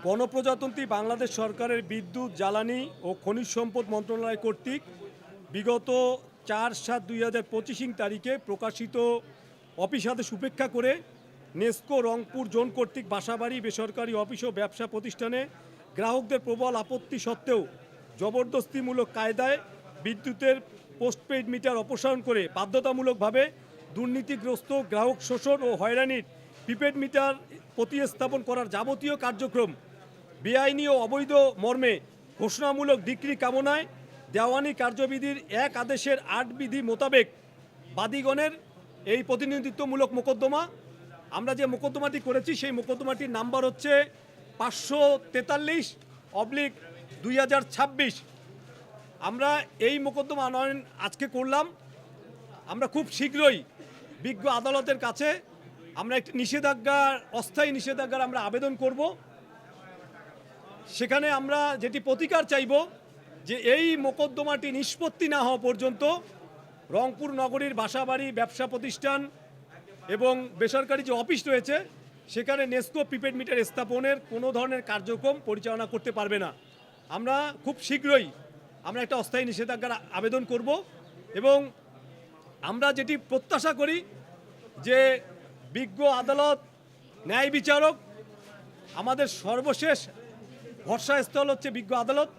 গণপ্রজাতন্ত্রী বাংলাদেশ সরকারের বিদ্যুৎ, জ্বালানি ও খনিজ সম্পদ মন্ত্রণালয় কর্তৃক বিগত 4/7/2025 তারিখে প্রকাশিত অফিস আদেশ উপেক্ষা করে নেস্কো রংপুর জোন কর্তৃক বাসাবাড়ি, বেসরকারি অফিস ও ব্যবসা প্রতিষ্ঠানে গ্রাহকদের প্রবল আপত্তি সত্ত্বেও জবরদস্তিমূলক কায়দায় বিদ্যুতের পোস্টপেইড মিটার অপসারণ করে বাধ্যতামূলকভাবে দুর্নীতিগ্রস্ত, গ্রাহক শোষণ ও হয়রানির প্রিপেড মিটার প্রতিস্থাপন করার যাবতীয় কার্যক্রম বেআইনি ও অবৈধ মর্মে ঘোষণামূলক ডিক্রি কামনায় দেওয়ানি কার্যবিধির এক আদেশের ৮ বিধি মোতাবেক বাদীগণের এই প্রতিনিধিত্বমূলক মোকদ্দমা, আমরা যে মোকদ্দমাটি করেছি সেই মোকদ্দমাটির নাম্বার হচ্ছে 543/2026। আমরা এই মোকদ্দমা আনয়ন আজকে করলাম। আমরা খুব শীঘ্রই বিজ্ঞ আদালতের কাছে আমরা একটি নিষেধাজ্ঞার, অস্থায়ী নিষেধাজ্ঞার আমরা আবেদন করব। সেখানে আমরা যেটি প্রতিকার চাইব যে এই মোকদ্দমাটি নিষ্পত্তি না হওয়া পর্যন্ত রংপুর নগরীর বাসাবাড়ি, ব্যবসা প্রতিষ্ঠান এবং বেসরকারি যে অফিস রয়েছে সেখানে নেস্কো প্রিপেড মিটার স্থাপনের কোনো ধরনের কার্যক্রম পরিচালনা করতে পারবে না। আমরা খুব শীঘ্রই আমরা একটা অস্থায়ী নিষেধাজ্ঞার আবেদন করব এবং আমরা যেটি প্রত্যাশা করি যে বিজ্ঞ আদালত, ন্যায় বিচারক, আমাদের সর্বশেষ ভরসাস্থল হচ্ছে বিজ্ঞ আদালত।